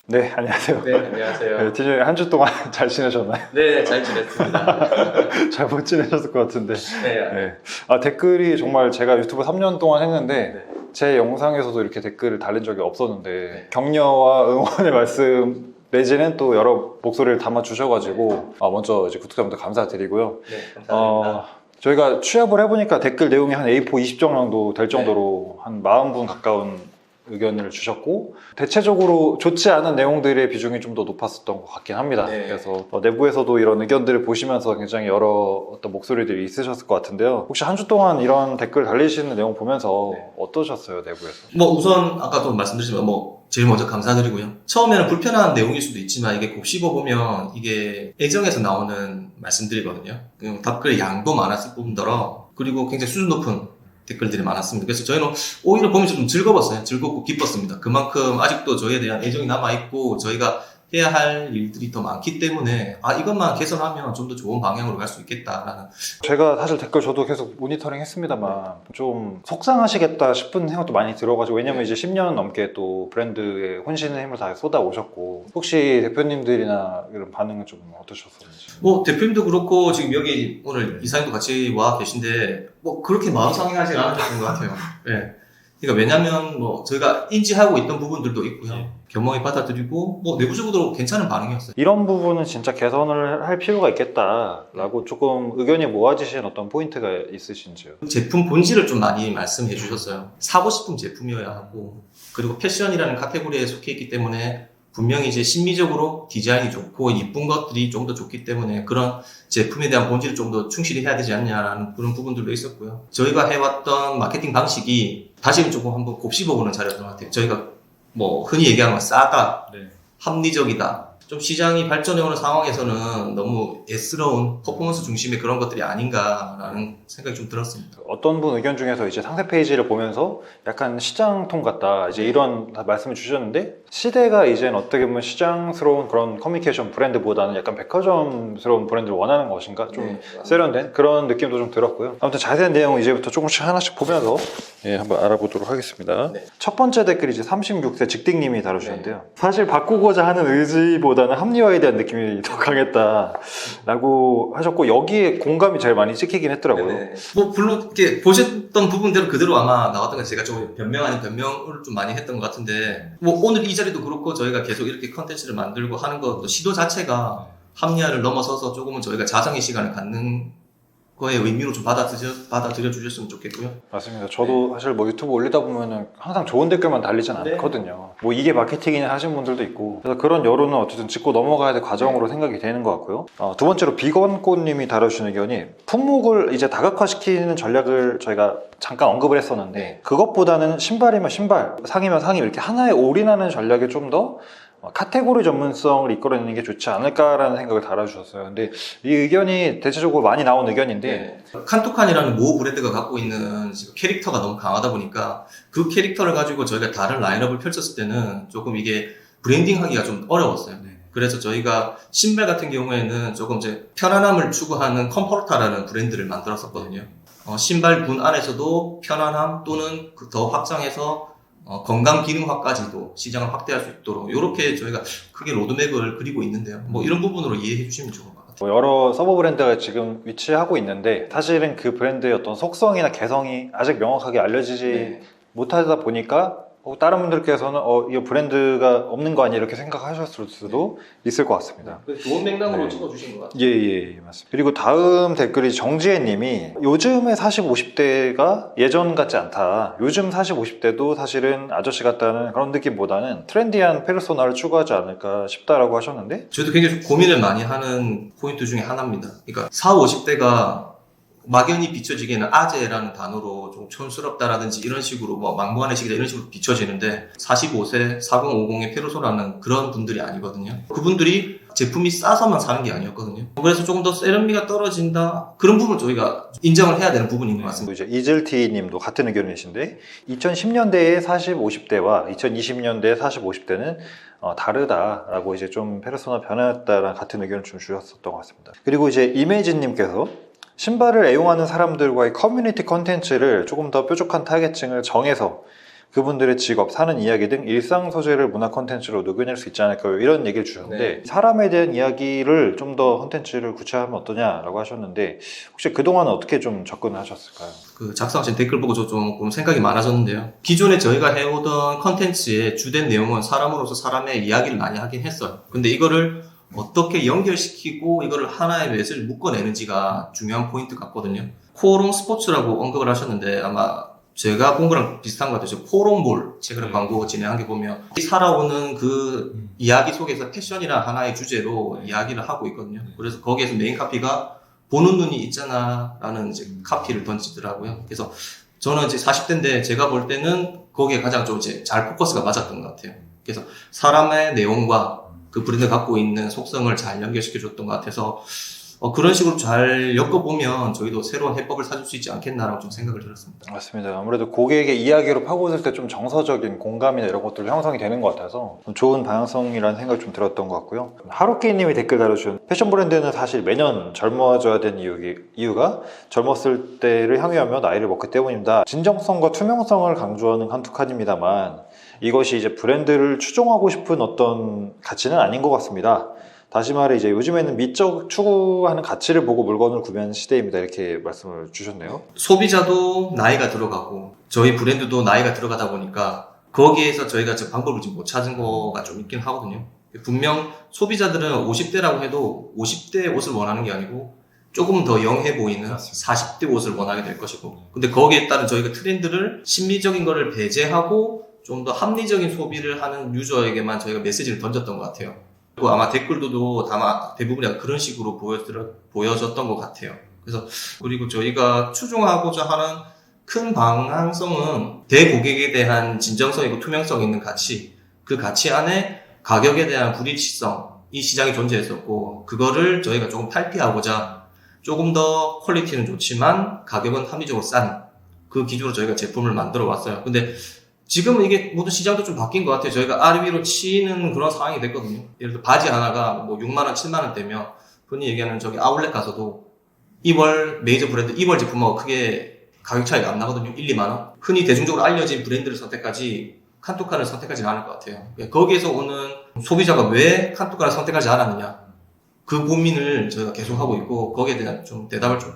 네, 안녕하세요. 네, 안녕하세요. 네, 티저님 한 주 동안 잘 지내셨나요? 네, 잘 지냈습니다. 잘 못 지내셨을 것 같은데. 네. 네. 댓글이 정말 제가 유튜브 3년 동안 했는데 네. 제 영상에서도 이렇게 댓글을 달린 적이 없었는데 격려와 응원의 말씀 내지는 또 여러 목소리를 담아 주셔가지고 먼저 이제 구독자분들 감사드리고요. 네, 감사합니다. 저희가 취합을 해보니까 댓글 내용이 한 A4 20장 정도 될 정도로 한 40분 가까운 의견을 주셨고 대체적으로 좋지 않은 내용들의 비중이 좀 더 높았었던 것 같긴 합니다. 네. 그래서 내부에서도 이런 의견들을 보시면서 굉장히 여러 어떤 목소리들이 있으셨을 것 같은데요. 혹시 한 주 동안 이런 댓글 달리시는 내용 보면서 네. 어떠셨어요, 내부에서? 우선 아까도 말씀드렸지만 제일 먼저 감사드리고요. 처음에는 불편한 내용일 수도 있지만 이게 곱씹어 보면 이게 애정에서 나오는 말씀들이거든요. 댓글의 양도 많았을 뿐더러 그리고 굉장히 수준 높은 댓글들이 많았습니다. 그래서 저희는 오히려 보면서 좀 즐거웠어요. 즐겁고 기뻤습니다. 그만큼 아직도 저희에 대한 애정이 남아있고 저희가 해야 할 일들이 더 많기 때문에 이것만 개선하면 좀 더 좋은 방향으로 갈 수 있겠다라는. 제가 사실 댓글 저도 계속 모니터링 했습니다만 좀 속상하시겠다 싶은 생각도 많이 들어가지고 왜냐면 이제 10년 넘게 또 브랜드에 혼신의 힘을 다 쏟아 오셨고 혹시 대표님들이나 이런 반응은 좀 어떠셨었는지? 대표님도 그렇고 지금 여기 오늘 이사님도 같이 와 계신데 그렇게 마음 상해하지 않으셨던 것 같아요. 네. 그러니까 왜냐면 저희가 인지하고 있던 부분들도 있고요. 겸허히 받아들이고 내부적으로 괜찮은 반응이었어요. 이런 부분은 진짜 개선을 할 필요가 있겠다라고 조금 의견이 모아지신 어떤 포인트가 있으신지요? 제품 본질을 좀 많이 말씀해 주셨어요. 사고 싶은 제품이어야 하고 그리고 패션이라는 카테고리에 속해 있기 때문에 분명히 이제 심미적으로 디자인이 좋고 이쁜 것들이 좀 더 좋기 때문에 그런 제품에 대한 본질을 좀 더 충실히 해야 되지 않냐라는 그런 부분들도 있었고요. 저희가 해왔던 마케팅 방식이 다시는 조금 한번 곱씹어보는 자리였던 것 같아요. 저희가 흔히 얘기하는 건 싸다, 합리적이다. 좀 시장이 발전해오는 상황에서는 너무 애스러운 퍼포먼스 중심의 그런 것들이 아닌가라는 생각이 좀 들었습니다. 어떤 분 의견 중에서 이제 상세 페이지를 보면서 약간 시장통 같다 이제 이런 말씀을 주셨는데 시대가 이젠 어떻게 보면 시장스러운 그런 커뮤니케이션 브랜드보다는 약간 백화점스러운 브랜드를 원하는 것인가 좀 세련된 그런 느낌도 좀 들었고요. 아무튼 자세한 내용은 이제부터 조금씩 하나씩 보면서 한번 알아보도록 하겠습니다. 네. 첫 번째 댓글이 이제 36세 직딩님이 다루셨는데요. 사실 바꾸고자 하는 의지보다는 합리화에 대한 느낌이 더 강했다라고 하셨고 여기에 공감이 제일 많이 찍히긴 했더라고요. 네네. 물론 이렇게 보셨던 부분대로 그대로 아마 나왔던 거 제가 좀 변명 아닌 변명을 좀 많이 했던 것 같은데 오늘 이 자리도 그렇고 저희가 계속 이렇게 컨텐츠를 만들고 하는 것도 시도 자체가 합리화를 넘어서서 조금은 저희가 자성의 시간을 갖는 거의 의미로 좀 받아들여 주셨으면 좋겠고요. 맞습니다. 저도 사실 유튜브 올리다 보면은 항상 좋은 댓글만 달리진 않거든요. 이게 마케팅이냐 하신 분들도 있고 그래서 그런 여론은 어쨌든 짚고 넘어가야 될 과정으로 생각이 되는 것 같고요. 두 번째로 비건꽃님이 다루신 의견이 품목을 이제 다각화시키는 전략을 저희가 잠깐 언급을 했었는데 그것보다는 신발이면 신발, 상이면 상이 이렇게 하나에 올인하는 전략이 좀 더 카테고리 전문성을 이끌어내는 게 좋지 않을까라는 생각을 달아주셨어요. 근데 이 의견이 대체적으로 많이 나온 의견인데 칸토칸이라는 모 브랜드가 갖고 있는 캐릭터가 너무 강하다 보니까 그 캐릭터를 가지고 저희가 다른 라인업을 펼쳤을 때는 조금 이게 브랜딩하기가 좀 어려웠어요. 그래서 저희가 신발 같은 경우에는 조금 이제 편안함을 추구하는 컴포르타라는 브랜드를 만들었었거든요. 신발군 안에서도 편안함 또는 더 확장해서 건강 기능화까지도 시장을 확대할 수 있도록 이렇게 저희가 크게 로드맵을 그리고 있는데요. 이런 부분으로 이해해 주시면 좋을 것 같아요. 여러 서브 브랜드가 지금 위치하고 있는데 사실은 그 브랜드의 어떤 속성이나 개성이 아직 명확하게 알려지지 못하다 보니까 다른 분들께서는 이 브랜드가 없는 거 아니야 이렇게 생각하셨을 수도 있을 것 같습니다. 좋은 맥락으로 찍어주신 것 같아요. 예, 맞습니다. 그리고 다음 댓글이 정지혜 님이 요즘의 40, 50대가 예전 같지 않다. 요즘 40, 50대도 사실은 아저씨 같다는 그런 느낌보다는 트렌디한 페르소나를 추구하지 않을까 싶다라고 하셨는데 저희도 굉장히 고민을 많이 하는 포인트 중에 하나입니다. 그러니까 40, 50대가 막연히 비춰지기에는 아재라는 단어로 좀 촌스럽다라든지 이런 식으로 막무가내 시기다 이런 식으로 비춰지는데 45세, 4050의 페르소나는 그런 분들이 아니거든요. 그분들이 제품이 싸서만 사는 게 아니었거든요. 그래서 조금 더 세련미가 떨어진다 그런 부분을 저희가 인정을 해야 되는 부분인 것 같습니다. 이제 이즐티 님도 같은 의견이신데 2010년대의 40, 50대와 2020년대의 40, 50대는 다르다라고 이제 좀 페르소나 변화였다라는 같은 의견을 좀 주셨었던 것 같습니다. 그리고 이제 이매진 님께서 신발을 애용하는 사람들과의 커뮤니티 컨텐츠를 조금 더 뾰족한 타겟층을 정해서 그분들의 직업, 사는 이야기 등 일상 소재를 문화 콘텐츠로 녹여낼 수 있지 않을까요? 이런 얘기를 주셨는데 사람에 대한 이야기를 좀 더 콘텐츠를 구체화하면 어떠냐라고 하셨는데 혹시 그동안은 어떻게 좀 접근하셨을까요? 그 작성하신 댓글 보고 저 조금 생각이 많아졌는데요. 기존에 저희가 해오던 컨텐츠의 주된 내용은 사람으로서 사람의 이야기를 많이 하긴 했어요. 근데 이거를 어떻게 연결시키고 이거를 하나의 메시지를 묶어내는지가 중요한 포인트 같거든요. 코오롱 스포츠라고 언급을 하셨는데 아마 제가 본 거랑 비슷한 것 같아요. 코오롱볼 최근에 광고 진행한 게 보면 살아오는 그 이야기 속에서 패션이나 하나의 주제로 이야기를 하고 있거든요. 그래서 거기에서 메인 카피가 보는 눈이 있잖아 라는 이제 카피를 던지더라고요. 그래서 저는 이제 40대인데 제가 볼 때는 거기에 가장 좀 이제 잘 포커스가 맞았던 것 같아요. 그래서 사람의 내용과 그 브랜드 갖고 있는 속성을 잘 연결시켜 줬던 것 같아서 그런 식으로 잘 엮어보면 저희도 새로운 해법을 찾을 수 있지 않겠나라고 좀 생각을 들었습니다. 맞습니다. 아무래도 고객의 이야기로 파고들 때 좀 정서적인 공감이나 이런 것들 형성이 되는 것 같아서 좀 좋은 방향성이라는 생각이 좀 들었던 것 같고요. 하루키님이 댓글 달아주신 패션 브랜드는 사실 매년 젊어져야 되는 이유가 젊었을 때를 향유하며 나이를 먹기 때문입니다. 진정성과 투명성을 강조하는 한투칸입니다만 이것이 이제 브랜드를 추종하고 싶은 어떤 가치는 아닌 것 같습니다. 다시 말해 이제 요즘에는 미적 추구하는 가치를 보고 물건을 구매하는 시대입니다. 이렇게 말씀을 주셨네요. 소비자도 나이가 들어가고 저희 브랜드도 나이가 들어가다 보니까 거기에서 저희가 방법을 좀 못 찾은 거가 좀 있긴 하거든요. 분명 소비자들은 50대라고 해도 50대 옷을 원하는 게 아니고 조금 더 영해 보이는 40대 옷을 원하게 될 것이고 근데 거기에 따른 저희가 트렌드를 심리적인 거를 배제하고 좀 더 합리적인 소비를 하는 유저에게만 저희가 메시지를 던졌던 것 같아요. 그리고 아마 댓글도 아마 대부분이 그런 식으로 보여졌던 것 같아요. 그래서 그리고 저희가 추종하고자 하는 큰 방향성은 대고객에 대한 진정성이고 투명성 있는 가치, 그 가치 안에 가격에 대한 불일치성, 이 시장이 존재했었고 그거를 저희가 조금 탈피하고자 조금 더 퀄리티는 좋지만 가격은 합리적으로 싼 그 기준으로 저희가 제품을 만들어 왔어요. 근데 지금은 이게 모든 시장도 좀 바뀐 것 같아요. 저희가 RB로 치는 그런 상황이 됐거든요. 예를 들어 바지 하나가 뭐 6만원, 7만원대면 흔히 얘기하는 저기 아울렛 가서도 2월 메이저 브랜드 2월 제품하고 크게 가격 차이가 안 나거든요. 1, 2만원. 흔히 대중적으로 알려진 브랜드를 선택하지 칸투칸을 선택하지는 않을 것 같아요. 거기에서 오는 소비자가 왜 칸투칸을 선택하지 않았느냐. 그 고민을 저희가 계속하고 있고 거기에 대한 좀 대답을 좀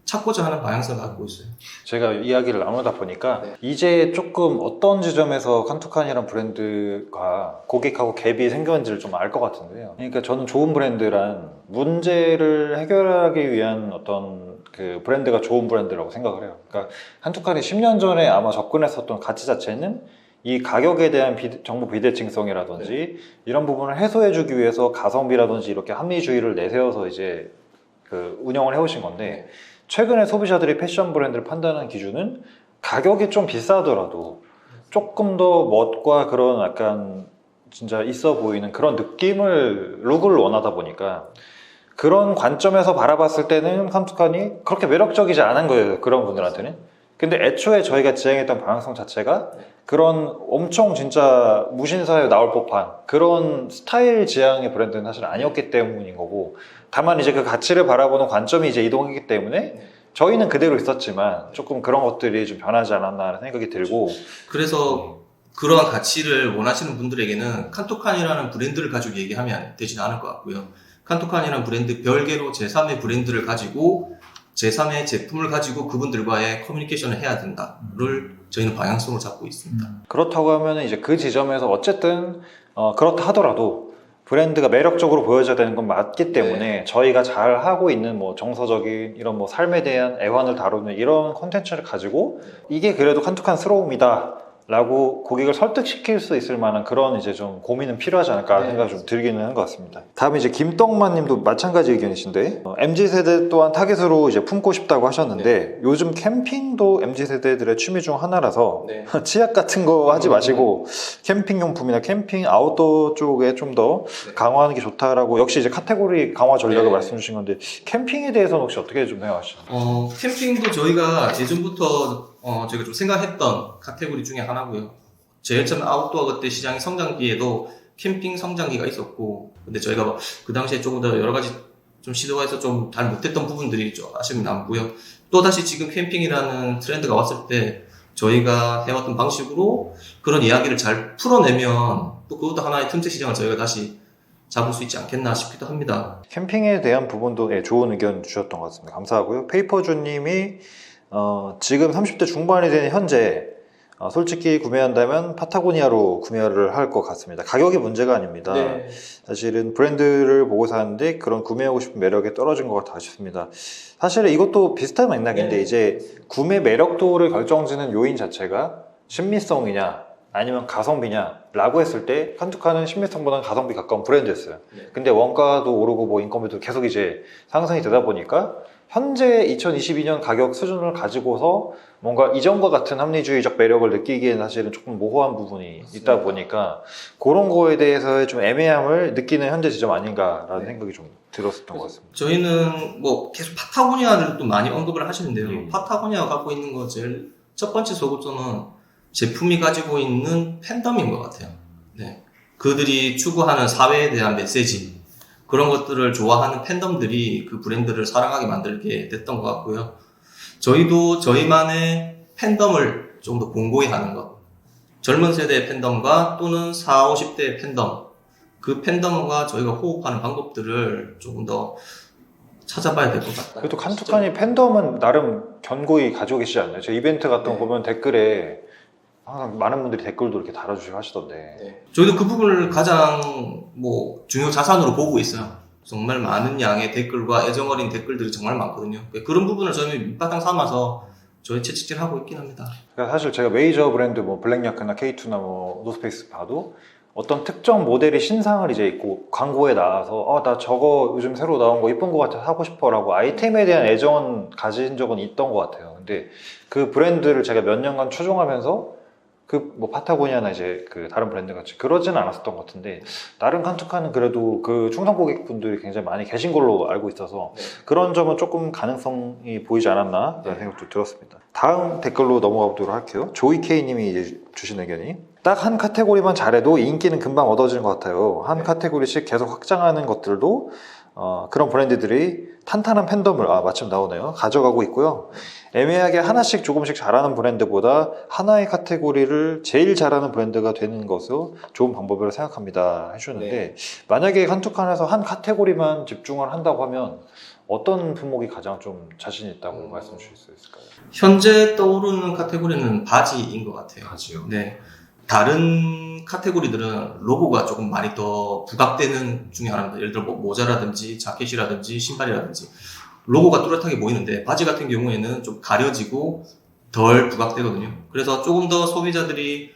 찾고자 하는 방향성을 갖고 있어요. 제가 이야기를 나누다 보니까 이제 조금 어떤 지점에서 칸투칸이란 브랜드가 고객하고 갭이 생겼는지를 좀 알 것 같은데요. 그러니까 저는 좋은 브랜드란 문제를 해결하기 위한 어떤 그 브랜드가 좋은 브랜드라고 생각을 해요. 그러니까 칸투칸이 10년 전에 아마 접근했었던 가치 자체는 이 가격에 대한 정보 비대칭성이라든지 이런 부분을 해소해주기 위해서 가성비라든지 이렇게 합리주의를 내세워서 이제 그 운영을 해오신 건데 최근에 소비자들이 패션 브랜드를 판단하는 기준은 가격이 좀 비싸더라도 조금 더 멋과 그런 약간 진짜 있어 보이는 그런 룩을 원하다 보니까 그런 관점에서 바라봤을 때는 칸투칸이 그렇게 매력적이지 않은 거예요. 그런 분들한테는. 근데 애초에 저희가 지향했던 방향성 자체가 그런 엄청 진짜 무신사에 나올 법한 그런 스타일 지향의 브랜드는 사실 아니었기 때문인 거고 다만 이제 그 가치를 바라보는 관점이 이제 이동했기 때문에 저희는 그대로 있었지만 조금 그런 것들이 좀 변하지 않았나 하는 생각이 들고 그래서 그러한 가치를 원하시는 분들에게는 칸투칸이라는 브랜드를 가지고 얘기하면 되지는 않을 것 같고요. 칸투칸이라는 브랜드 별개로 제3의 브랜드를 가지고 제3의 제품을 가지고 그분들과의 커뮤니케이션을 해야 된다를 저희는 방향성으로 잡고 있습니다. 그렇다고 하면 이제 그 지점에서 어쨌든 그렇다 하더라도 브랜드가 매력적으로 보여져야 되는 건 맞기 때문에 저희가 잘 하고 있는 뭐 정서적인 이런 뭐 삶에 대한 애환을 다루는 이런 콘텐츠를 가지고 이게 그래도 칸투칸스러움이다 라고 고객을 설득시킬 수 있을 만한 그런 이제 좀 고민은 필요하지 않을까 생각이 좀 들기는 한 것 같습니다. 다음에 이제 김떡만 님도 마찬가지 의견이신데 MZ세대 또한 타깃으로 이제 품고 싶다고 하셨는데 요즘 캠핑도 MZ세대들의 취미 중 하나라서 치약 같은 거 하지 마시고 캠핑용품이나 캠핑 아웃도어 쪽에 좀 더 강화하는 게 좋다라고 역시 이제 카테고리 강화 전략을 말씀 주신 건데 캠핑에 대해서는 혹시 어떻게 좀 생각하시나요? 캠핑도 저희가 예전부터 제가 좀 생각했던 카테고리 중에 하나고요. 제일 처음 아웃도어 그때 시장이 성장기에도 캠핑 성장기가 있었고, 근데 저희가 그 당시에 조금 더 여러 가지 좀 시도해서 좀 잘 못했던 부분들이 좀 아쉬움이 남고요. 또 다시 지금 캠핑이라는 트렌드가 왔을 때 저희가 해왔던 방식으로 그런 이야기를 잘 풀어내면 또 그것도 하나의 틈새 시장을 저희가 다시 잡을 수 있지 않겠나 싶기도 합니다. 캠핑에 대한 부분도 좋은 의견 주셨던 것 같습니다. 감사하고요. 페이퍼주님이 지금 30대 중반이 되는 현재 솔직히 구매한다면 파타고니아로 구매를 할 것 같습니다. 가격이 문제가 아닙니다. 네. 사실은 브랜드를 보고 사는데 그런 구매하고 싶은 매력이 떨어진 것 같아 싶습니다. 사실은 이것도 비슷한 맥락인데 네. 이제 구매 매력도를 결정짓는 요인 자체가 신미성이냐 아니면 가성비냐 라고 했을 때 칸투카는 신미성보다는 가성비 가까운 브랜드였어요. 네. 근데 원가도 오르고 뭐 인건비도 계속 이제 상승이 되다 보니까 현재 2022년 가격 수준을 가지고서 뭔가 이전과 같은 합리주의적 매력을 느끼기에는 사실은 조금 모호한 부분이 맞습니다. 있다 보니까 그런 거에 대해서의 좀 애매함을 느끼는 현재 지점 아닌가라는 네. 생각이 좀 들었었던 것 같습니다. 저희는 뭐 계속 파타고니아를 또 많이 언급을 하시는데요. 예. 파타고니아가 갖고 있는 거 제일 첫 번째 소구점은 제품이 가지고 있는 팬덤인 것 같아요. 네. 그들이 추구하는 사회에 대한 메시지, 그런 것들을 좋아하는 팬덤들이 그 브랜드를 사랑하게 만들게 됐던 것 같고요. 저희도 저희만의 팬덤을 좀 더 공고히 하는 것. 젊은 세대의 팬덤과 또는 40, 50대의 팬덤, 그 팬덤과 저희가 호흡하는 방법들을 조금 더 찾아봐야 될 것 같다. 그래도 칸투칸이 팬덤은 나름 견고히 가지고 계시지 않나요? 저 이벤트 같은 거 네. 보면 댓글에 항상 많은 분들이 댓글도 이렇게 달아주시고 하시던데. 네. 저희도 그 부분을 가장 뭐 중요 자산으로 보고 있어요. 정말 많은 양의 댓글과 애정어린 댓글들이 정말 많거든요. 그런 부분을 저희는 밑바탕 삼아서 저희 채찍질하고 있긴 합니다. 그러니까 사실 제가 메이저 브랜드 뭐 블랙야크나 K2나 뭐 노스페이스 봐도 어떤 특정 모델이 신상을 이제 입고 광고에 나와서 나 저거 요즘 새로 나온 거 이쁜 거 같아 사고 싶어라고 아이템에 대한 애정은 가진 적은 있던 것 같아요. 근데 그 브랜드를 제가 몇 년간 추종하면서 그 뭐 파타고니아나 이제 그 다른 브랜드 같이 그러지는 않았었던 것 같은데 다른 칸투카는 그래도 그 충성 고객분들이 굉장히 많이 계신 걸로 알고 있어서 네. 그런 점은 조금 가능성이 보이지 않았나 라는 생각도 들었습니다. 다음 댓글로 넘어가 보도록 할게요. 조이케이님이 이제 주신 의견이 딱 한 카테고리만 잘해도 인기는 금방 얻어지는 것 같아요. 한 네. 카테고리씩 계속 확장하는 것들도 그런 브랜드들이 탄탄한 팬덤을 마침 나오네요. 가져가고 있고요. 애매하게 하나씩 조금씩 잘하는 브랜드보다 하나의 카테고리를 제일 잘하는 브랜드가 되는 것은 좋은 방법이라고 생각합니다 해주셨는데 만약에 칸투칸에서 한 카테고리만 집중을 한다고 하면 어떤 품목이 가장 좀 자신 있다고 말씀 주실 수 있을까요? 현재 떠오르는 카테고리는 바지인 것 같아요. 바지요? 네. 다른 카테고리들은 로고가 조금 많이 더 부각되는 중에 하나입니다. 예를 들어 뭐 모자라든지 자켓이라든지 신발이라든지 로고가 뚜렷하게 보이는데 바지 같은 경우에는 좀 가려지고 덜 부각되거든요. 그래서 조금 더 소비자들이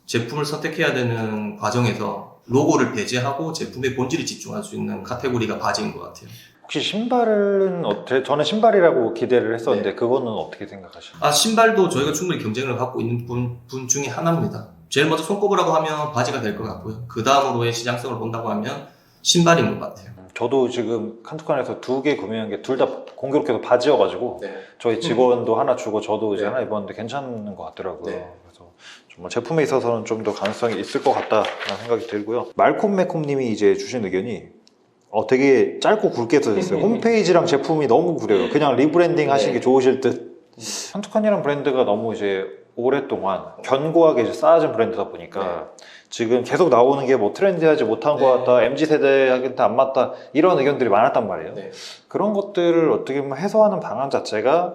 제품을 선택해야 되는 과정에서 로고를 배제하고 제품의 본질에 집중할 수 있는 카테고리가 바지인 것 같아요. 혹시 신발은 저는 신발이라고 기대를 했었는데 네. 그거는 어떻게 생각하시나요? 신발도 저희가 충분히 경쟁을 갖고 있는 분 중에 하나입니다. 제일 먼저 손꼽으라고 하면 바지가 될 것 같고요. 그 다음으로의 시장성을 본다고 하면 신발인 것 같아요. 저도 지금 칸투칸에서 2개 구매한 게 둘 다 공교롭게도 바지여가지고 저희 직원도 하나 주고 저도 이제 네. 하나 입었는데 괜찮은 것 같더라고요. 네. 그래서 정말 제품에 있어서는 좀 더 가능성이 있을 것 같다라는 생각이 들고요. 말콤매콤님이 이제 주신 의견이 되게 짧고 굵게 써졌어요. 홈페이지랑 제품이 너무 구려요. 그냥 리브랜딩 하시는 게 좋으실 듯. 칸투칸이라는 브랜드가 너무 이제 오랫동안 견고하게 이제 쌓아진 브랜드다 보니까 지금 계속 나오는 게 뭐 트렌디하지 못한 것 같다, MZ세대한테 안 맞다 이런 의견들이 많았단 말이에요. 네. 그런 것들을 어떻게 보면 해소하는 방안 자체가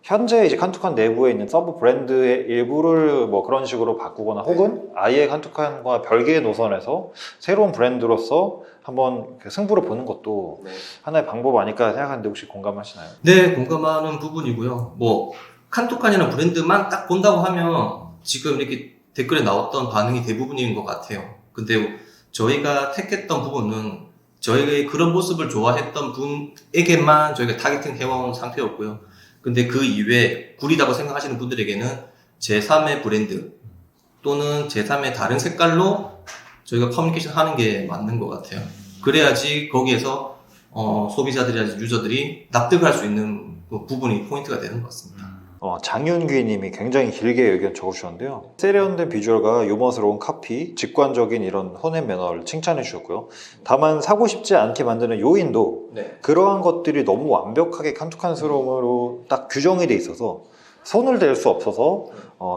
현재 이제 칸투칸 내부에 있는 서브 브랜드의 일부를 뭐 그런 식으로 바꾸거나 혹은 아예 칸투칸과 별개의 노선에서 새로운 브랜드로서 한번 승부를 보는 것도 하나의 방법 아닐까 생각하는데 혹시 공감하시나요? 네, 공감하는 부분이고요. 뭐 칸투칸이라는 브랜드만 딱 본다고 하면 지금 이렇게 댓글에 나왔던 반응이 대부분인 것 같아요. 근데 저희가 택했던 부분은 저희의 그런 모습을 좋아했던 분에게만 저희가 타겟팅 해온 상태였고요. 근데 그 이외에 구리다고 생각하시는 분들에게는 제3의 브랜드 또는 제3의 다른 색깔로 저희가 커뮤니케이션 하는 게 맞는 것 같아요. 그래야지 거기에서 소비자들이나 유저들이 납득을 할 수 있는 그 부분이 포인트가 되는 것 같습니다. 장윤귀님이 굉장히 길게 의견 적어주셨는데요. 세련된 비주얼과 유머스러운 카피, 직관적인 이런 혼의 매너를 칭찬해 주셨고요. 다만 사고 싶지 않게 만드는 요인도 그러한 것들이 너무 완벽하게 칸투칸스러움으로 딱 규정이 돼 있어서 손을 댈 수 없어서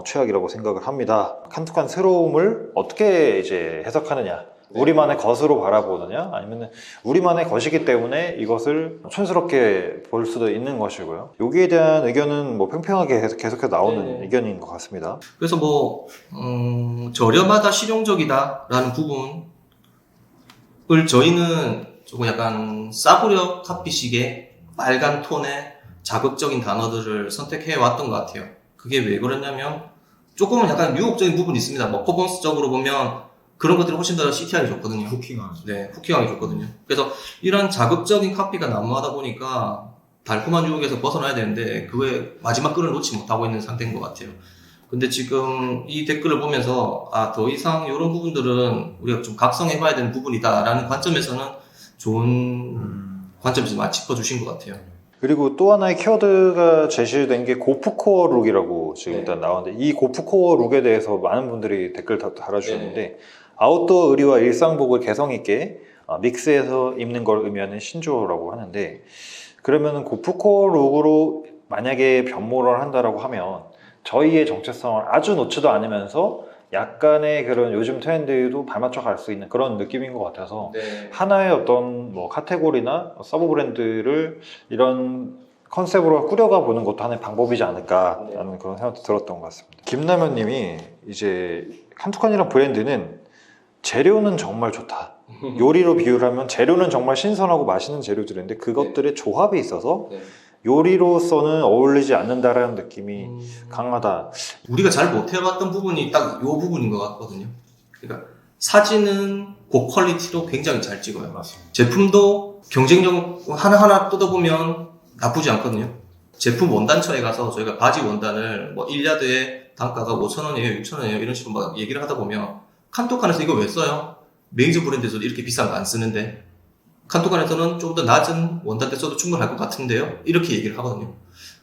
최악이라고 생각을 합니다. 칸투칸 새로움을 어떻게 이제 해석하느냐, 우리만의 것으로 바라보느냐, 아니면 우리만의 것이기 때문에 이것을 촌스럽게 볼 수도 있는 것이고요. 여기에 대한 의견은 뭐 팽팽하게 계속해서 나오는 의견인 것 같습니다. 그래서 뭐 저렴하다, 실용적이다라는 부분을 저희는 조금 약간 싸구려 카피식의 빨간 톤의 자극적인 단어들을 선택해 왔던 것 같아요. 그게 왜 그러냐면 조금은 약간 유혹적인 부분이 있습니다. 뭐 퍼포먼스적으로 보면 그런 것들이 훨씬 더 CTR이 좋거든요. 후킹하죠. 네, 후킹하기 좋거든요. 그래서 이런 자극적인 카피가 난무하다 보니까 달콤한 유혹에서 벗어나야 되는데 그거에 마지막 끈을 놓지 못하고 있는 상태인 것 같아요. 근데 지금 이 댓글을 보면서 더 이상 이런 부분들은 우리가 좀 각성해봐야 되는 부분이다라는 관점에서는 좋은 관점에서 많이 짚어주신 것 같아요. 그리고 또 하나의 키워드가 제시된 게 고프코어 룩이라고 지금 일단 나왔는데, 이 고프코어 룩에 대해서 많은 분들이 댓글 달아주셨는데, 아웃도어 의류와 일상복을 개성있게 믹스해서 입는 걸 의미하는 신조어라고 하는데, 그러면은 고프코어 룩으로 만약에 변모를 한다라고 하면 저희의 정체성을 아주 놓지도 않으면서 약간의 그런 요즘 트렌드에도 발맞춰 갈 수 있는 그런 느낌인 것 같아서 하나의 어떤 뭐 카테고리나 서브 브랜드를 이런 컨셉으로 꾸려가 보는 것도 하나의 방법이지 않을까라는 그런 생각도 들었던 것 같습니다. 김남현 님이 이제 칸투칸이라는 브랜드는 재료는 정말 좋다. 요리로 비유를 하면 재료는 정말 신선하고 맛있는 재료들인데 그것들의 조합이 있어서 요리로서는 어울리지 않는다라는 느낌이 강하다. 우리가 잘 못해봤던 부분이 딱 이 부분인 것 같거든요. 그러니까 사진은 고퀄리티로 굉장히 잘 찍어요. 맞습니다. 제품도 경쟁력 하나하나 뜯어보면 나쁘지 않거든요. 제품 원단처에 가서 저희가 바지 원단을 뭐 1야드에 단가가 5,000원이에요, 6,000원이에요 이런 식으로 막 얘기를 하다 보면 칸토칸에서 이거 왜 써요? 메이저 브랜드에서도 이렇게 비싼 거 안 쓰는데 칸토칸에서는 좀 더 낮은 원단대 써도 충분할 것 같은데요? 이렇게 얘기를 하거든요.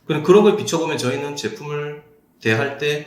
그런 걸 비춰보면 저희는 제품을 대할 때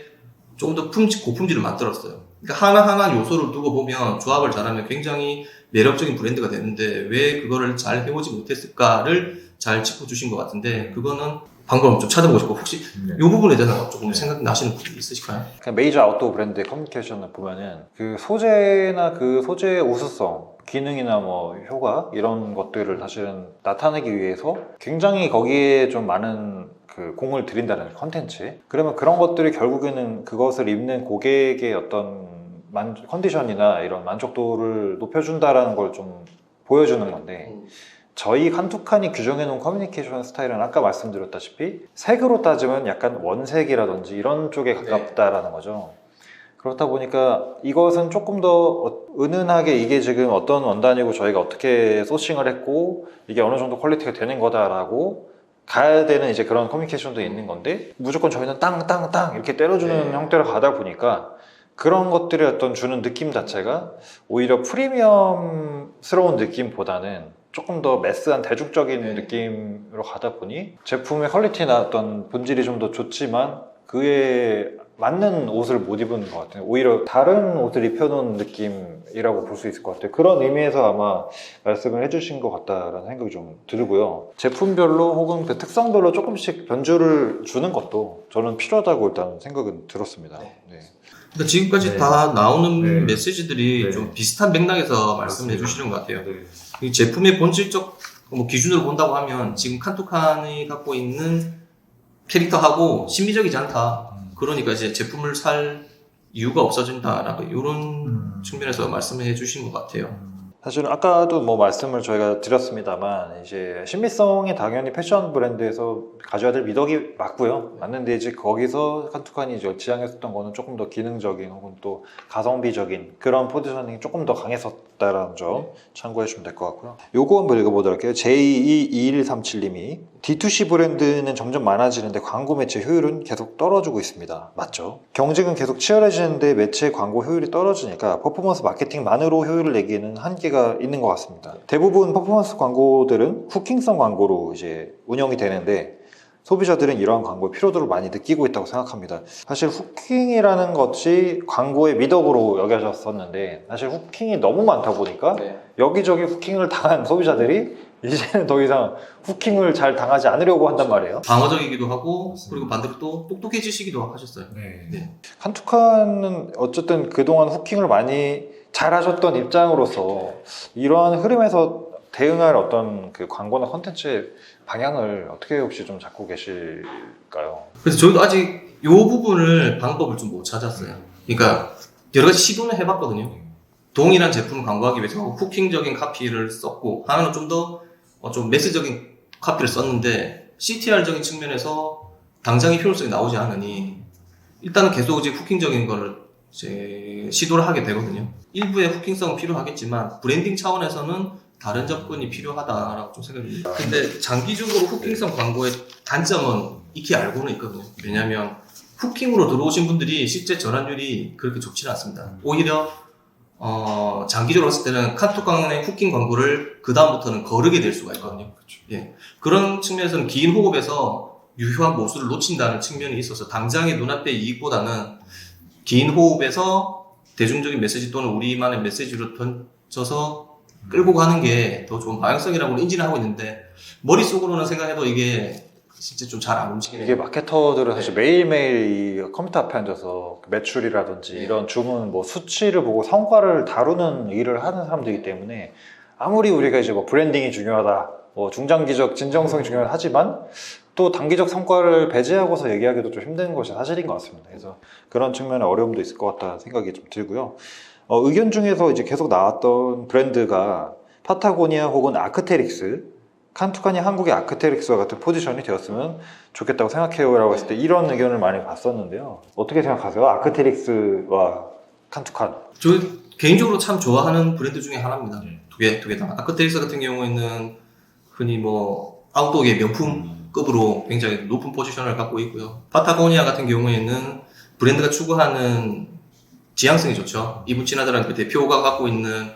조금 더 고품질을 만들었어요. 그러니까 하나하나 요소를 두고 보면 조합을 잘하면 굉장히 매력적인 브랜드가 되는데 왜 그거를 잘 해오지 못했을까를 잘 짚어주신 것 같은데 그거는 방금 좀 찾아보고 싶고 혹시 이 부분에 대해서 조금 생각나시는 분 있으실까요? 그냥 메이저 아웃도어 브랜드의 커뮤니케이션을 보면은 그 소재나 그 소재의 우수성, 기능이나 뭐 효과 이런 것들을 사실은 나타내기 위해서 굉장히 거기에 좀 많은 그 공을 들인다는 컨텐츠. 그러면 그런 것들이 결국에는 그것을 입는 고객의 어떤 컨디션이나 이런 만족도를 높여준다라는 걸 좀 보여주는 건데, 저희 칸투칸이 규정해놓은 커뮤니케이션 스타일은 아까 말씀드렸다시피 색으로 따지면 약간 원색이라든지 이런 쪽에 가깝다라는 거죠. 그렇다 보니까 이것은 조금 더 은은하게 이게 지금 어떤 원단이고 저희가 어떻게 소싱을 했고 이게 어느 정도 퀄리티가 되는 거다라고 가야 되는 이제 그런 커뮤니케이션도 있는 건데, 무조건 저희는 땅 이렇게 때려주는 형태로 가다 보니까 그런 것들이 어떤 주는 느낌 자체가 오히려 프리미엄스러운 느낌보다는 조금 더 매스한 대중적인 느낌으로 가다 보니 제품의 퀄리티나 어떤 본질이 좀 더 좋지만 그에 맞는 옷을 못 입은 것 같아요. 오히려 다른 옷을 입혀놓은 느낌이라고 볼 수 있을 것 같아요. 그런 의미에서 아마 말씀을 해주신 것 같다라는 생각이 좀 들고요. 제품별로 혹은 그 특성별로 조금씩 변주를 주는 것도 저는 필요하다고 일단 생각은 들었습니다. 네. 그러니까 지금까지 다 나오는 네. 메시지들이 네. 좀 비슷한 맥락에서 말씀해 주시는 것 같아요. 이 제품의 본질적 기준으로 본다고 하면 지금 칸투칸이 갖고 있는 캐릭터하고 신비적이지 않다. 그러니까 이제 제품을 살 이유가 없어진다라고 이런 측면에서 말씀해 주신 것 같아요. 사실은 아까도 뭐 말씀을 저희가 드렸습니다만 이제 신비성이 당연히 패션 브랜드에서 가져야 될 미덕이 맞고요. 맞는데 이제 거기서 칸투칸이 이제 지향했었던 거는 조금 더 기능적인 혹은 또 가성비적인 그런 포지셔닝이 조금 더 강했었다라는 점 참고해 주시면 될 것 같고요. 요거 한번 읽어보도록 할게요. J22137님이 D2C 브랜드는 점점 많아지는데 광고 매체 효율은 계속 떨어지고 있습니다. 맞죠? 경쟁은 계속 치열해지는데 매체 광고 효율이 떨어지니까 퍼포먼스 마케팅만으로 효율을 내기에는 한계가 있는 것 같습니다. 대부분 퍼포먼스 광고들은 후킹성 광고로 이제 운영이 되는데 소비자들은 이러한 광고의 필요도를 많이 느끼고 있다고 생각합니다. 사실 후킹이라는 것이 광고의 미덕으로 여겨졌었는데 사실 후킹이 너무 많다 보니까 네. 여기저기 후킹을 당한 소비자들이 이제는 더 이상 후킹을 잘 당하지 않으려고 한단 말이에요. 방어적이기도 하고 그리고 반대로 또 똑똑해지시기도 하셨어요. 네. 칸투칸은 어쨌든 그동안 후킹을 많이 잘하셨던 입장으로서 이러한 흐름에서 대응할 어떤 그 광고나 콘텐츠의 방향을 어떻게 혹시 좀 잡고 계실까요? 그래서 저희도 아직 이 부분을 방법을 좀 못 찾았어요. 그러니까 여러 가지 시도는 해봤거든요. 동일한 제품을 광고하기 위해서 후킹적인 카피를 썼고 하나는 좀 더 좀 매스적인 카피를 썼는데 CTR적인 측면에서 당장의 효율성이 나오지 않으니 일단은 계속 이제 후킹적인 거를 이제 시도를 하게 되거든요. 일부의 후킹성은 필요하겠지만 브랜딩 차원에서는 다른 접근이 필요하다라고 좀 생각이 듭니다. 근데 장기적으로 후킹성 광고의 단점은 익히 알고는 있거든요. 왜냐하면 후킹으로 들어오신 분들이 실제 전환율이 그렇게 좋지는 않습니다. 오히려 장기적으로 봤을 때는 카톡광의 후킹 광고를 그 다음부터는 거르게 될 수가 있거든요. 예. 그런 측면에서는 긴 호흡에서 유효한 모수를 놓친다는 측면이 있어서 당장의 눈앞의 이익보다는 긴 호흡에서 대중적인 메시지 또는 우리만의 메시지로 던져서 끌고 가는 게 더 좋은 방향성이라고 인지는 하고 있는데 머릿속으로는 생각해도 이게 실제 좀 잘 안 움직이네요. 이게 마케터들은 사실 매일매일 이 컴퓨터 앞에 앉아서 매출이라든지 이런 주문 뭐 수치를 보고 성과를 다루는 일을 하는 사람들이기 때문에 아무리 우리가 이제 뭐 브랜딩이 중요하다, 뭐 중장기적 진정성이 중요하다 하지만 또 단기적 성과를 배제하고서 얘기하기도 좀 힘든 것이 사실인 것 같습니다. 그래서 그런 측면에 어려움도 있을 것 같다는 생각이 좀 들고요. 의견 중에서 이제 계속 나왔던 브랜드가 파타고니아 혹은 아크테릭스, 칸투칸이 한국의 아크테릭스와 같은 포지션이 되었으면 좋겠다고 생각해요 라고 했을 때 이런 의견을 많이 봤었는데요. 어떻게 생각하세요? 아크테릭스와 칸투칸. 저 개인적으로 참 좋아하는 브랜드 중에 하나입니다. 두 개 다. 아크테릭스 같은 경우에는 흔히 뭐 아웃도어의 명품급으로 굉장히 높은 포지션을 갖고 있고요. 파타고니아 같은 경우에는 브랜드가 추구하는 지향성이 좋죠. 이분 친하들한테 대표가 갖고 있는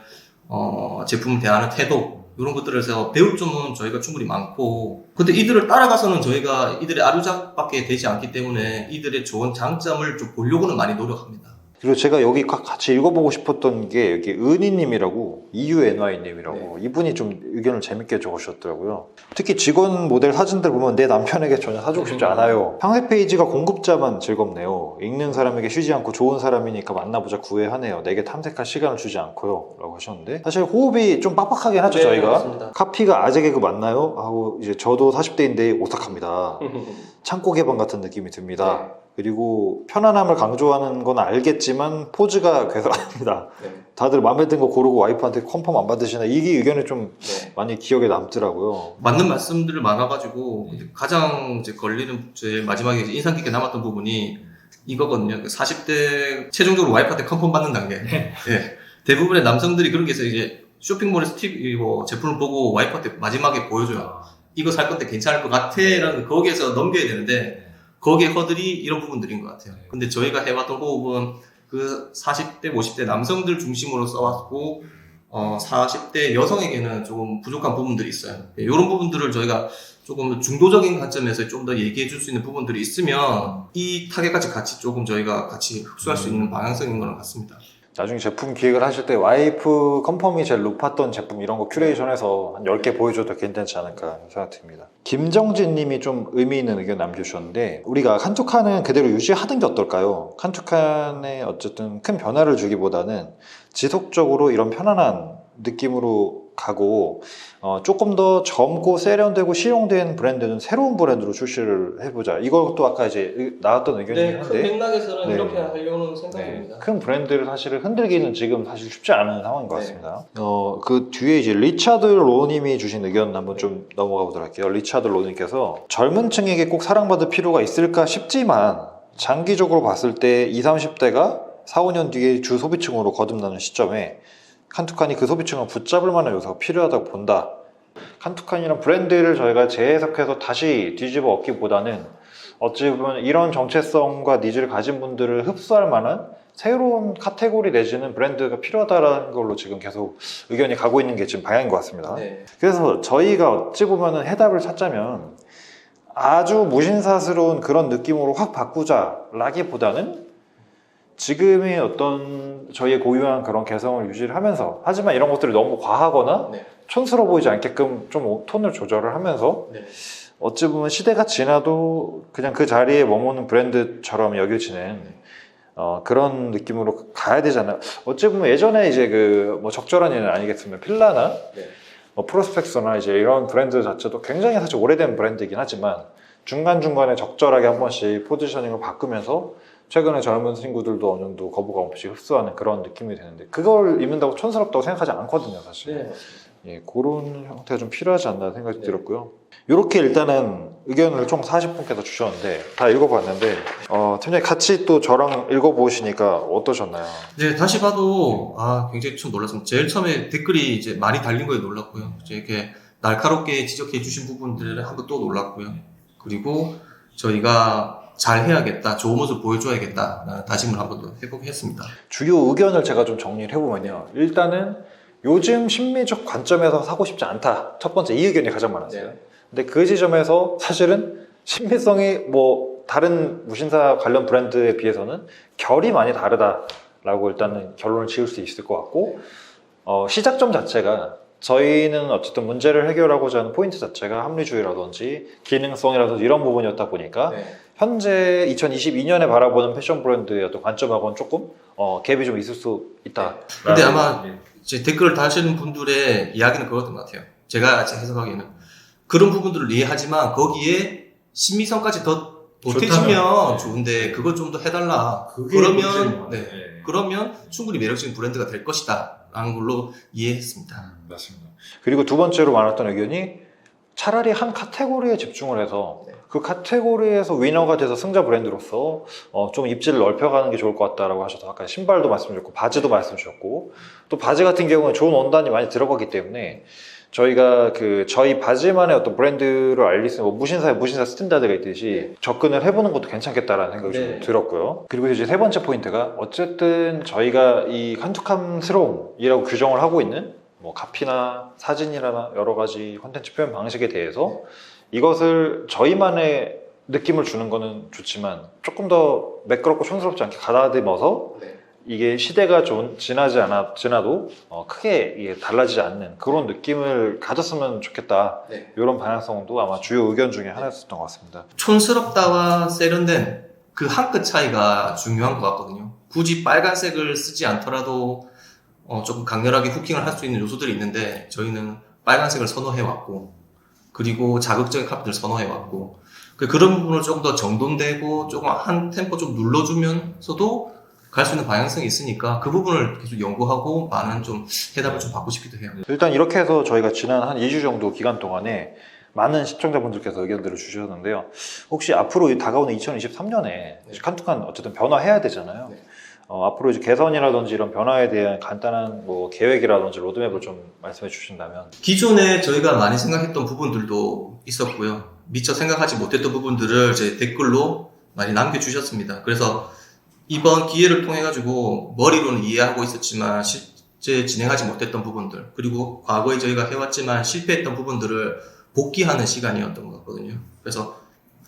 제품을 대하는 태도 이런 것들에서 배울 점은 저희가 충분히 많고 근데 이들을 따라가서는 저희가 이들의 아류작밖에 되지 않기 때문에 이들의 좋은 장점을 좀 보려고는 많이 노력합니다. 그리고 제가 여기 같이 읽어보고 싶었던 게 여기 은희님이라고 EUNY님이라고 이분이 좀 의견을 재밌게 적으셨더라고요. 특히 직원 모델 사진들 보면 내 남편에게 전혀 사주고 싶지 않아요. 상세 페이지가 공급자만 즐겁네요. 읽는 사람에게 쉬지 않고 좋은 사람이니까 만나보자 구애하네요. 내게 탐색할 시간을 주지 않고요 라고 하셨는데 사실 호흡이 좀 빡빡하긴 하죠. 네, 저희가 맞습니다. 카피가 아재 개그 맞나요? 하고 이제 저도 40대인데 오싹합니다. 창고 개방 같은 느낌이 듭니다. 네. 그리고 편안함을 강조하는 건 알겠지만 포즈가 괴상합니다. 네. 다들 마음에 든 거 고르고 와이프한테 컨펌 안 받으시나 이게 의견이 좀 네. 많이 기억에 남더라고요. 맞는 말씀들을 많아가지고 근데 가장 이제 걸리는 제일 마지막에 이제 인상 깊게 남았던 부분이 이거거든요. 40대 최종적으로 와이프한테 컨펌 받는 단계. 예. 대부분의 남성들이 그런 게 있어요. 이제 쇼핑몰에서 제품을 보고 와이프한테 마지막에 보여줘요. 이거 살 건데 괜찮을 것 같아. 라는 거기에서 넘겨야 되는데 거기에 허들이 이런 부분들인 것 같아요. 근데 저희가 해왔던 호흡은 그 40대, 50대 남성들 중심으로 써왔고 40대 여성에게는 조금 부족한 부분들이 있어요. 이런 부분들을 저희가 조금 중도적인 관점에서 좀 더 얘기해 줄 수 있는 부분들이 있으면 이 타겟까지 같이 조금 저희가 같이 흡수할 수 있는 방향성인 것 같습니다. 나중에 제품 기획을 하실 때 와이프 컨펌이 제일 높았던 제품 이런 거 큐레이션해서 한 10개 보여줘도 괜찮지 않을까 생각 듭니다. 김정진 님이 좀 의미 있는 의견 남겨주셨는데 우리가 칸투칸은 그대로 유지하는 게 어떨까요? 칸투칸에 어쨌든 큰 변화를 주기보다는 지속적으로 이런 편안한 느낌으로 가고 조금 더 젊고 세련되고 실용된 브랜드는 새로운 브랜드로 출시를 해보자. 이것도 아까 이제 나왔던 의견이긴 한데 맥락에서는 네. 이렇게 하려는 큰 브랜드를 사실은 흔들기는 지금 사실 쉽지 않은 상황인 것 같습니다. 그 뒤에 이제 리차드 로님이 주신 의견 한번 좀 넘어가 보도록 할게요. 리차드 로님께서 젊은 층에게 꼭 사랑받을 필요가 있을까 싶지만 장기적으로 봤을 때 20, 30대가 4, 5년 뒤에 주 소비층으로 거듭나는 시점에 칸투칸이 그 소비층을 붙잡을 만한 요소가 필요하다고 본다. 칸투칸이란 브랜드를 저희가 재해석해서 다시 뒤집어 엎기보다는 어찌 보면 이런 정체성과 니즈를 가진 분들을 흡수할 만한 새로운 카테고리 내지는 브랜드가 필요하다는 걸로 지금 계속 의견이 가고 있는 게 지금 방향인 것 같습니다. 네. 그래서 저희가 어찌 보면 해답을 찾자면 아주 무신사스러운 그런 느낌으로 확 바꾸자라기보다는 지금의 어떤 저희의 고유한 그런 개성을 유지를 하면서, 하지만 이런 것들이 너무 과하거나 네. 촌스러워 보이지 않게끔 좀 톤을 조절을 하면서 네. 어찌 보면 시대가 지나도 그냥 그 자리에 머무는 브랜드처럼 여겨지는 그런 느낌으로 가야 되잖아요. 어찌 보면 예전에 이제 그 뭐 적절한 예는 아니겠지만 필라나 네. 뭐 프로스펙서나 이제 이런 브랜드 자체도 굉장히 사실 오래된 브랜드이긴 하지만 중간중간에 적절하게 한 번씩 포지셔닝을 바꾸면서 최근에 젊은 친구들도 어느 정도 거부감 없이 흡수하는 그런 느낌이 되는데, 그걸 입는다고 촌스럽다고 생각하지 않거든요, 사실. 네. 예, 그런 형태가 좀 필요하지 않나 생각이 네. 들었고요. 이렇게 일단은 의견을 총 40분께서 주셨는데 다 읽어봤는데 팀장님 같이 또 저랑 읽어보시니까 어떠셨나요? 네, 다시 봐도 굉장히 좀 놀랐습니다. 제일 처음에 댓글이 이제 많이 달린 거에 놀랐고요. 이제 이렇게 날카롭게 지적해 주신 부분들을 한번 또 놀랐고요. 그리고 저희가 잘 해야겠다, 좋은 모습 보여줘야겠다라는 다짐을 한번 더 해보게 했습니다. 주요 의견을 제가 좀 정리를 해보면요. 일단은 요즘 심미적 관점에서 사고 싶지 않다. 첫 번째 이 의견이 가장 많았어요. 네. 근데 그 지점에서 사실은 신비성이 뭐 다른 무신사 관련 브랜드에 비해서는 결이 많이 다르다라고 일단은 결론을 지을 수 있을 것 같고, 시작점 자체가 저희는 어쨌든 문제를 해결하고자 하는 포인트 자체가 합리주의라든지 기능성이라든지 이런 부분이었다 보니까 네. 현재 2022년에 바라보는 패션 브랜드의 어떤 관점하고는 조금 갭이 좀 있을 수 있다. 근데 아마 이제 댓글을 다시는 분들의 이야기는 그렇던 것 같아요. 제가 해석하기에는 그런 부분들을 이해하지만 거기에 신미성까지 더 보태주면 좋은데 그걸 좀 더 해달라. 그러면 그러면 충분히 매력적인 브랜드가 될 것이다 라는 걸로 이해했습니다. 맞습니다. 그리고 두 번째로 많았던 의견이 차라리 한 카테고리에 집중을 해서 그 카테고리에서 위너가 돼서 승자 브랜드로서 좀 입지를 넓혀가는 게 좋을 것 같다라고 하셔서 아까 신발도 말씀 주셨고 바지도 말씀 주셨고, 또 바지 같은 경우는 좋은 원단이 많이 들어가기 때문에 저희가 저희 바지만의 어떤 브랜드를 알릴 수 있는 무신사의 무신사 스탠다드가 있듯이 접근을 해보는 것도 괜찮겠다라는 생각이 좀 들었고요. 그리고 이제 세 번째 포인트가 어쨌든 저희가 이 한툭함스러움이라고 규정을 하고 있는 뭐 카피나 사진이나 여러 가지 콘텐츠 표현 방식에 대해서 이것을 저희만의 느낌을 주는 거는 좋지만 조금 더 매끄럽고 촌스럽지 않게 가다듬어서 이게 시대가 좀 지나도 크게 이게 달라지지 않는 그런 느낌을 가졌으면 좋겠다. 이런 방향성도 아마 주요 의견 중에 하나였었던 것 같습니다. 촌스럽다와 세련된 그 한 끗 차이가 중요한 것 같거든요. 굳이 빨간색을 쓰지 않더라도 조금 강렬하게 후킹을 할 수 있는 요소들이 있는데 저희는 빨간색을 선호해왔고, 그리고 자극적인 카피를 선호해왔고, 그런 부분을 조금 더 정돈되고 조금 한 템포 좀 눌러주면서도 갈 수 있는 방향성이 있으니까 그 부분을 계속 연구하고 많은 좀 해답을 좀 받고 싶기도 해요. 일단 이렇게 해서 저희가 지난 한 2주 정도 기간 동안에 많은 시청자분들께서 의견들을 주셨는데요. 혹시 앞으로 다가오는 2023년에 칸투칸 어쨌든 변화해야 되잖아요. 앞으로 이제 개선이라든지 이런 변화에 대한 간단한 뭐 계획이라든지 로드맵을 좀 말씀해 주신다면. 기존에 저희가 많이 생각했던 부분들도 있었고요. 미처 생각하지 못했던 부분들을 이제 댓글로 많이 남겨주셨습니다. 그래서 이번 기회를 통해 가지고 머리로는 이해하고 있었지만 실제 진행하지 못했던 부분들, 그리고 과거에 저희가 해왔지만 실패했던 부분들을 복귀하는 시간이었던 것 같거든요. 그래서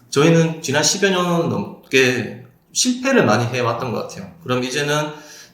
저희는 지난 10여 년 넘게 실패를 많이 해왔던 것 같아요. 그럼 이제는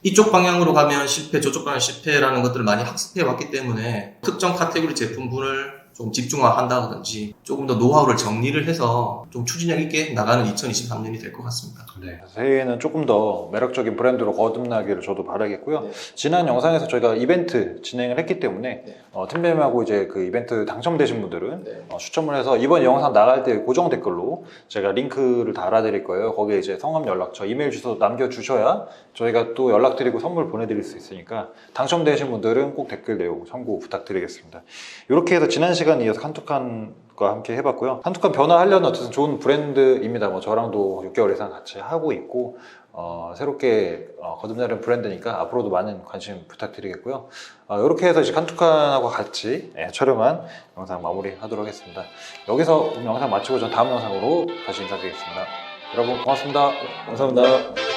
이쪽 방향으로 가면 실패, 저쪽 방향 실패라는 것들을 많이 학습해 왔기 때문에 특정 카테고리 제품군을 좀 집중화한다든지 조금 더 노하우를 정리를 해서 좀 추진력 있게 나가는 2023년이 될 것 같습니다. 새해에는 조금 더 매력적인 브랜드로 거듭나기를 저도 바라겠고요. 지난 영상에서 저희가 이벤트 진행을 했기 때문에 팀장님하고 이제 그 이벤트 당첨되신 분들은 추첨을 해서 이번 영상 나갈 때 고정 댓글로 제가 링크를 달아드릴 거예요. 거기에 이제 성함, 연락처, 이메일 주소 남겨주셔야 저희가 또 연락드리고 선물 보내드릴 수 있으니까 당첨되신 분들은 꼭 댓글 내용 참고 부탁드리겠습니다. 이렇게 해서 지난 시간 이어서 칸투칸과 함께 해봤고요. 칸투칸 변화하려는 어쨌든 좋은 브랜드입니다. 뭐 저랑도 6개월 이상 같이 하고 있고 새롭게 거듭나는 브랜드니까 앞으로도 많은 관심 부탁드리겠고요. 이렇게 해서 이제 칸투칸하고 같이 촬영한 영상 마무리하도록 하겠습니다. 여기서 영상 마치고 전 다음 영상으로 다시 인사드리겠습니다. 여러분 고맙습니다. 감사합니다.